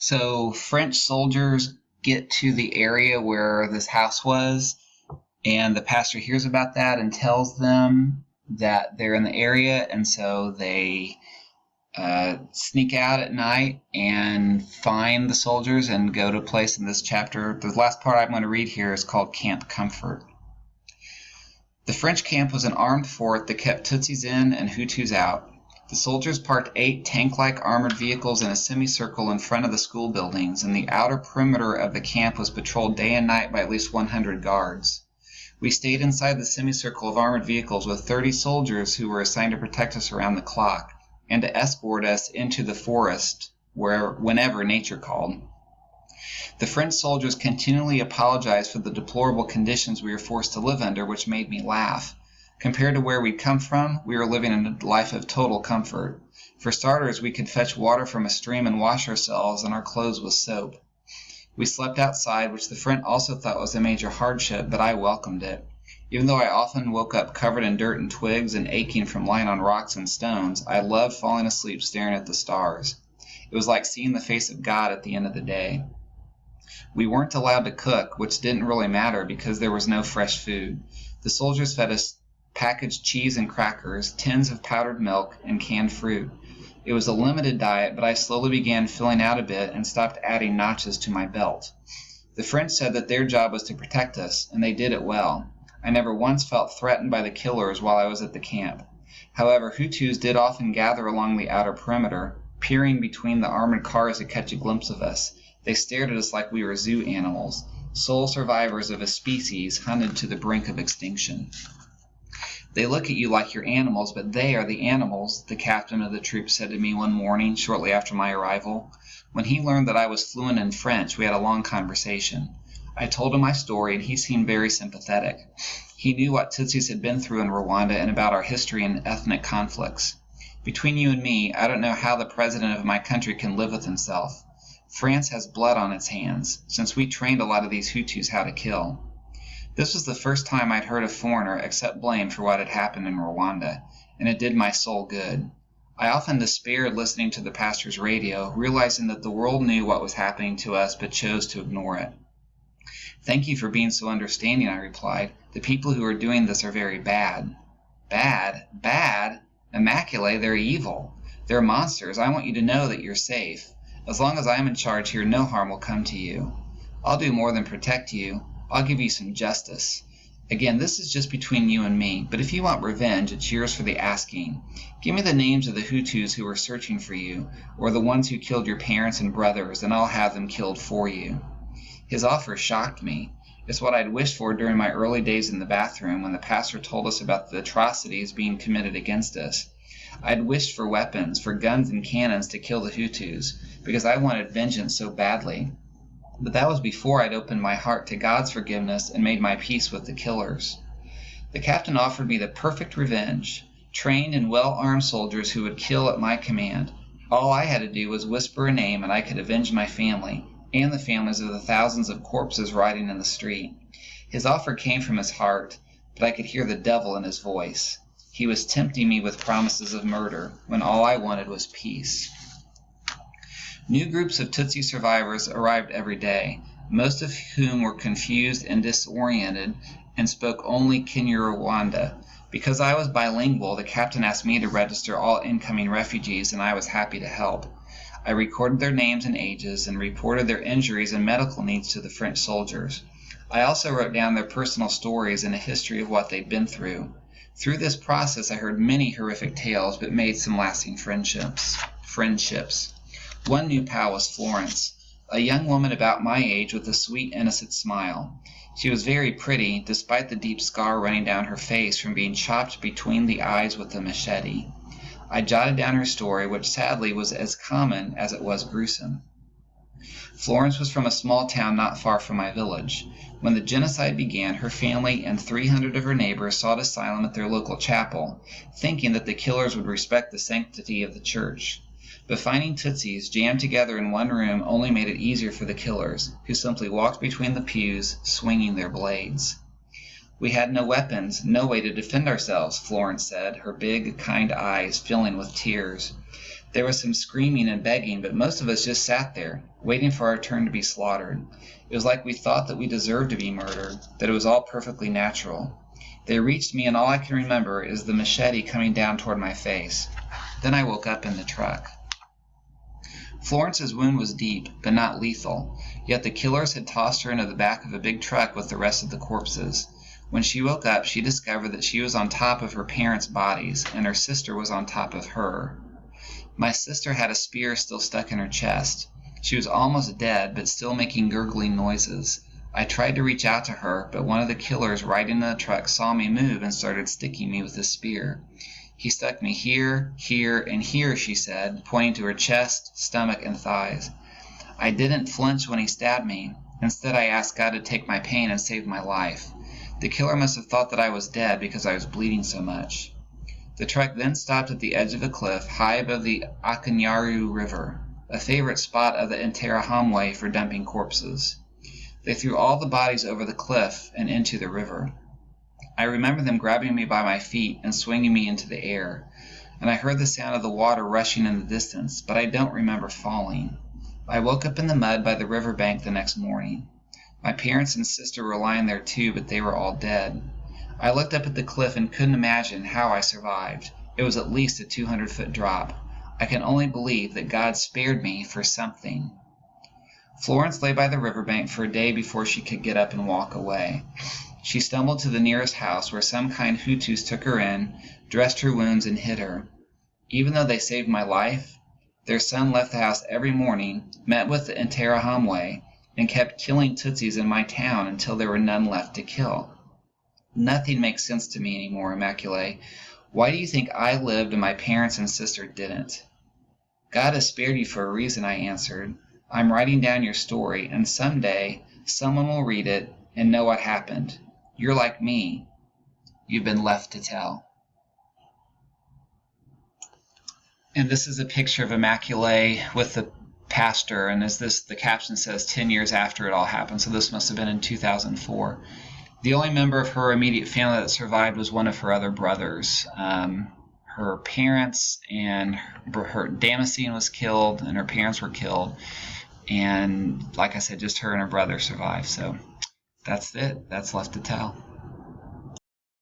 So French soldiers get to the area where this house was, and the pastor hears about that and tells them that they're in the area, and so they sneak out at night and find the soldiers and go to a place in this chapter. The last part I'm going to read here is called Camp Comfort. The French camp was an armed fort that kept Tutsis in and Hutus out. The soldiers parked 8 tank-like armored vehicles in a semicircle in front of the school buildings, and the outer perimeter of the camp was patrolled day and night by at least 100 guards. We stayed inside the semicircle of armored vehicles with 30 soldiers who were assigned to protect us around the clock and to escort us into the forest whenever nature called. The French soldiers continually apologized for the deplorable conditions we were forced to live under, which made me laugh. Compared to where we'd come from, we were living a life of total comfort. For starters, we could fetch water from a stream and wash ourselves, and our clothes with soap. We slept outside, which the French also thought was a major hardship, but I welcomed it. Even though I often woke up covered in dirt and twigs and aching from lying on rocks and stones, I loved falling asleep staring at the stars. It was like seeing the face of God at the end of the day. We weren't allowed to cook, which didn't really matter because there was no fresh food. The soldiers fed us packaged cheese and crackers, tins of powdered milk, and canned fruit. It was a limited diet, but I slowly began filling out a bit and stopped adding notches to my belt. The French said that their job was to protect us, and they did it well. I never once felt threatened by the killers while I was at the camp. However, Hutus did often gather along the outer perimeter, peering between the armored cars to catch a glimpse of us. They stared at us like we were zoo animals, sole survivors of a species hunted to the brink of extinction. They look at you like you're animals, but they are the animals, the captain of the troop said to me one morning shortly after my arrival. When he learned that I was fluent in French, we had a long conversation. I told him my story, and he seemed very sympathetic. He knew what Tutsis had been through in Rwanda and about our history and ethnic conflicts. Between you and me, I don't know how the president of my country can live with himself. France has blood on its hands, since we trained a lot of these Hutus how to kill. This was the first time I'd heard a foreigner accept blame for what had happened in Rwanda, and it did my soul good. I often despaired listening to the pastor's radio, realizing that the world knew what was happening to us but chose to ignore it. Thank you for being so understanding, I replied. The people who are doing this are very bad. Bad? Bad? Immaculate, they're evil. They're monsters. I want you to know that you're safe. As long as I'm in charge here, no harm will come to you. I'll do more than protect you. I'll give you some justice. Again, this is just between you and me, but if you want revenge, it's yours for the asking. Give me the names of the Hutus who are searching for you, or the ones who killed your parents and brothers, and I'll have them killed for you. His offer shocked me. It's what I'd wished for during my early days in the bathroom when the pastor told us about the atrocities being committed against us. I'd wished for weapons, for guns and cannons to kill the Hutus, because I wanted vengeance so badly. But that was before I'd opened my heart to God's forgiveness and made my peace with the killers. The captain offered me the perfect revenge, trained and well-armed soldiers who would kill at my command. All I had to do was whisper a name and I could avenge my family, and the families of the thousands of corpses rotting in the street. His offer came from his heart, but I could hear the devil in his voice. He was tempting me with promises of murder, when all I wanted was peace. New groups of Tutsi survivors arrived every day, most of whom were confused and disoriented and spoke only Kinyarwanda. Because I was bilingual, the captain asked me to register all incoming refugees, and I was happy to help. I recorded their names and ages and reported their injuries and medical needs to the French soldiers. I also wrote down their personal stories and a history of what they'd been through. Through this process, I heard many horrific tales, but made some lasting friendships. One new pal was Florence, a young woman about my age with a sweet, innocent smile. She was very pretty, despite the deep scar running down her face from being chopped between the eyes with a machete. I jotted down her story, which sadly was as common as it was gruesome. Florence was from a small town not far from my village. When the genocide began, her family and 300 of her neighbors sought asylum at their local chapel, thinking that the killers would respect the sanctity of the church. But finding Tutsis jammed together in one room only made it easier for the killers, who simply walked between the pews, swinging their blades. We had no weapons, no way to defend ourselves, Florence said, her big, kind eyes filling with tears. There was some screaming and begging, but most of us just sat there, waiting for our turn to be slaughtered. It was like we thought that we deserved to be murdered, that it was all perfectly natural. They reached me, and all I can remember is the machete coming down toward my face. Then I woke up in the truck. Florence's wound was deep, but not lethal, yet the killers had tossed her into the back of a big truck with the rest of the corpses. When she woke up, she discovered that she was on top of her parents' bodies, and her sister was on top of her. My sister had a spear still stuck in her chest. She was almost dead, but still making gurgling noises. I tried to reach out to her, but one of the killers riding in the truck saw me move and started sticking me with his spear. He stuck me here, here, and here, she said, pointing to her chest, stomach, and thighs. I didn't flinch when he stabbed me. Instead, I asked God to take my pain and save my life. The killer must have thought that I was dead because I was bleeding so much. The truck then stopped at the edge of a cliff high above the Akanyaru River, a favorite spot of the Interahamwe for dumping corpses. They threw all the bodies over the cliff and into the river. I remember them grabbing me by my feet and swinging me into the air, and I heard the sound of the water rushing in the distance, but I don't remember falling. I woke up in the mud by the riverbank the next morning. My parents and sister were lying there too, but they were all dead. I looked up at the cliff and couldn't imagine how I survived. It was at least a 200-foot drop. I can only believe that God spared me for something. Florence lay by the riverbank for a day before she could get up and walk away. She stumbled to the nearest house where some kind Hutus took her in, dressed her wounds, and hid her. Even though they saved my life, their son left the house every morning, met with the Interahamwe, and kept killing Tutsis in my town until there were none left to kill. Nothing makes sense to me anymore, Immaculée. Why do you think I lived and my parents and sister didn't? God has spared you for a reason, I answered. I'm writing down your story, and someday someone will read it and know what happened. You're like me. You've been left to tell. And this is a picture of Immaculée with the pastor, and the caption says 10 years after it all happened, so this must have been in 2004. The only member of her immediate family that survived was one of her other brothers. Her parents and her Damascene was killed, and her parents were killed. And like I said, just her and her brother survived. So that's it. That's left to tell.